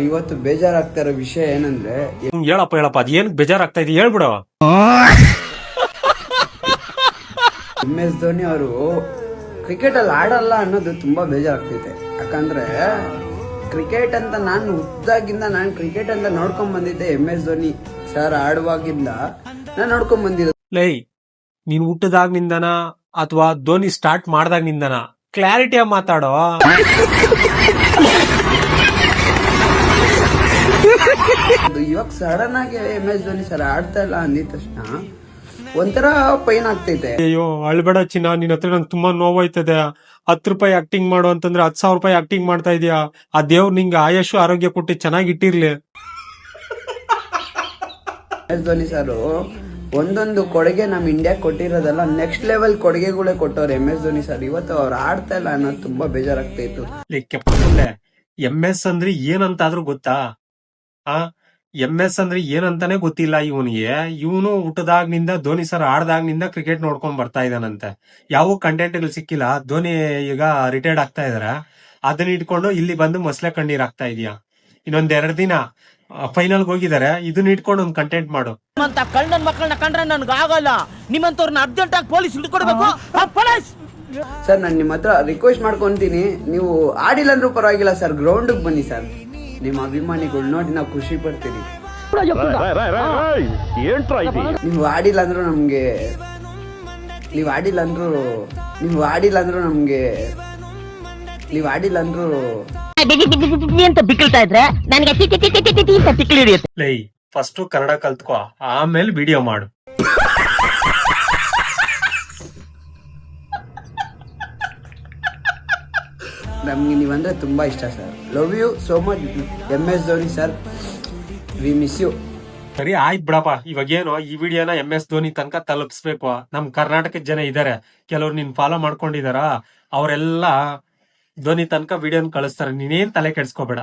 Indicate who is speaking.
Speaker 1: ಇವತ್ತು ಬೇಜಾರಾಗ್ತಾ ಇರೋ ವಿಷಯ ಏನಂದ್ರೆ
Speaker 2: ಹೇಳಪ್ಪ ಅದೇನ್ ಬೇಜಾರಾಗ್ತಾ ಇದೆ ಹೇಳ್ಬಿಡವ.
Speaker 1: MS ಧೋನಿ ಅವರು ಕ್ರಿಕೆಟ್ ಅಲ್ಲಿ ಆಡಲ್ಲ ಅನ್ನೋದು ತುಂಬಾ ಬೇಜಾರಾಗ್ತೈತೆ. ಯಾಕಂದ್ರೆ ಕ್ರಿಕೆಟ್ ಅಂತ ನಾನು ನಾನು ಕ್ರಿಕೆಟ್ ಅಂತ ನೋಡ್ಕೊಂಡ್ ಬಂದಿದ್ದೆ. MS ಧೋನಿ ಸರ್ ಆಡುವಾಗಿಂದ ನಾನು ನೋಡ್ಕೊಂಡ್ ಬಂದಿದ್ದೆ.
Speaker 2: ಲೈ ನೀನ್ ಹುಟ್ಟದಾಗ್ನಿಂದನ ಅಥವಾ ಧೋನಿ ಸ್ಟಾರ್ಟ್ ಮಾಡ್ದಾಗ್ನಿಂದನ ಕ್ಲಾರಿಟಿಯಾಗಿ ಮಾತಾಡೋ.
Speaker 1: ಇವಾಗ ಸಡನ್ ಆಗಿ MS ಧೋನಿ ಸರ್ ಆಡ್ತಾ ಇಲ್ಲ ಅಂದಿದ ತಕ್ಷಣ ಒಂಥರ ಪೈನ್ ಆಗ್ತೈತೆ.
Speaker 2: ಅಯ್ಯೋ ಅಳ್ಬೇಡ ಚಿನ್ನ, ನಿನ್ ಹತ್ರ ನಂಗೆ ತುಂಬಾ ನೋವಾಯ್ತದೆ. 10 ರೂಪಾಯಿ ಆಕ್ಟಿಂಗ್ ಮಾಡು ಅಂತಂದ್ರೆ 10,000 ರೂಪಾಯಿ ಆಕ್ಟಿಂಗ್ ಮಾಡ್ತಾ ಇದೀಯಾ. ಆ ದೇವ್ರು ನಿಂಗೆ ಆಯುಷ್ ಆರೋಗ್ಯ ಕೊಟ್ಟು ಚೆನ್ನಾಗಿಟ್ಟಿರ್ಲಿ.
Speaker 1: MS ಧೋನಿ ಸರ್ ಒಂದೊಂದು ಕೊಡುಗೆ ನಮ್ ಇಂಡಿಯಾ ಕೊಟ್ಟಿರೋದಲ್ಲ, ನೆಕ್ಸ್ಟ್ ಲೆವೆಲ್ ಕೊಡುಗೆಗಳೇ ಕೊಟ್ಟವ್ರು MS ಧೋನಿ ಸರ್. ಇವತ್ತು ಅವ್ರು ಆಡ್ತಾ ಇಲ್ಲ ಅನ್ನೋದು ತುಂಬಾ ಬೇಜಾರಾಗ್ತಾ ಇತ್ತು.
Speaker 2: MS ಅಂದ್ರೆ ಏನಂತಾದ್ರೂ ಗೊತ್ತಾ? MS ಅಂದ್ರೆ ಏನಂತಾನೆ ಗೊತ್ತಿಲ್ಲ ಇವನಿಗೆ. ಇವನು ಹುಟ್ಟದಾಗ್ನಿಂದ ಧೋನಿ ಸರ್ ಆಡ್ದಾಗ್ನಿಂದ ಕ್ರಿಕೆಟ್ ನೋಡ್ಕೊಂಡ್ ಬರ್ತಾ ಇದಾನಂತೆ. ಯಾವ ಕಂಟೆಂಟ್ಗಳು ಸಿಕ್ಕಿಲ್ಲ. ಧೋನಿ ಈಗ ರಿಟೈರ್ಡ್ ಆಗ್ತಾ ಇದಾರೆ, ಅದನ್ನ ಇಟ್ಕೊಂಡು ಇಲ್ಲಿ ಬಂದು ಮೊಸಳೆ ಕಣ್ಣೀರ್ ಆಗ್ತಾ ಇದೀಯಾ. ಇನ್ನೊಂದ್ 2 ದಿನ ಫೈನಲ್ಗೆ ಹೋಗಿದ್ದಾರೆ, ಇದನ್ನ ಇಟ್ಕೊಂಡು ಒಂದ್ ಕಂಟೆಂಟ್ ಮಾಡು.
Speaker 3: ನಿಮ್ಮಂತ ಕಳ್ಳನ್ ಮಕ್ಕಳನ್ನ ಕಂಡ್ರೆ ನನ್ಗೆ ಆಗಲ್ಲ. ನಿಮ್ಮಂತವ್ರನ್ನ ಅರ್ಜೆಂಟ್ ಆಗಿ ಪೊಲೀಸ್ ಹಿಡ್ಕೊಡ್ಬೇಕು. ಪೊಲೀಸ್
Speaker 1: ಸರ್ ನಾನು ನಿಮ್ಮ ಹತ್ರ ರಿಕ್ವೆಸ್ಟ್ ಮಾಡ್ಕೊಂತೀನಿ, ನೀವು ಆಡಿಲ್ಲ ಅಂದ್ರೂ ಪರವಾಗಿಲ್ಲ ಸರ್, ಗ್ರೌಂಡ್ ಬನ್ನಿ ಸರ್. ನಿಮ್ಮ ಅಭಿಮಾನಿಗಳು ನೋಡಿ ನಾವು ಖುಷಿ ಪಡ್ತೀವಿ. ನೀವು ಆಡಿಲ್ಲ ಅಂದ್ರೂ ನಮ್ಗೆ ನೀವು ಆಡಿಲ್ಲ ಅಂದ್ರೂ
Speaker 3: ಅಂತ ಬಿಕ್ಕಳ್ತಾ ಇದ್ರೆ ನನಗೆ ತಿಕ್ಕಲಿ ಹಿಡಿಯುತ್ತೆ.
Speaker 2: ಲೈ ಫಸ್ಟ್ ಕನ್ನಡ ಕಲ್ತ್ಕೋ, ಆಮೇಲೆ ವಿಡಿಯೋ ಮಾಡು.
Speaker 1: ನಮ್ಗೆ ನೀವಂದ್ರೆ ತುಂಬಾ ಇಷ್ಟ sir. Love you so much MS Dhoni sir, we miss you.
Speaker 2: ಸರಿ ಆಯ್ತು ಬಿಡಪ್ಪ. ಇವಾಗೇನು ಈ ವಿಡಿಯೋನ MS ಧೋನಿ ತನಕ ತಲುಪಿಸ್ಬೇಕು. ನಮ್ ಕರ್ನಾಟಕದ ಜನ ಇದಾರೆ, ಕೆಲವ್ರು ನಿನ್ ಫಾಲೋ ಮಾಡ್ಕೊಂಡಿದಾರ, ಅವರೆಲ್ಲ ಧೋನಿ ತನಕ ವಿಡಿಯೋನ ಕಳಿಸ್ತಾರೆ. ನೀನೇನ್ ತಲೆ ಕೆಡ್ಸ್ಕೋಬೇಡ.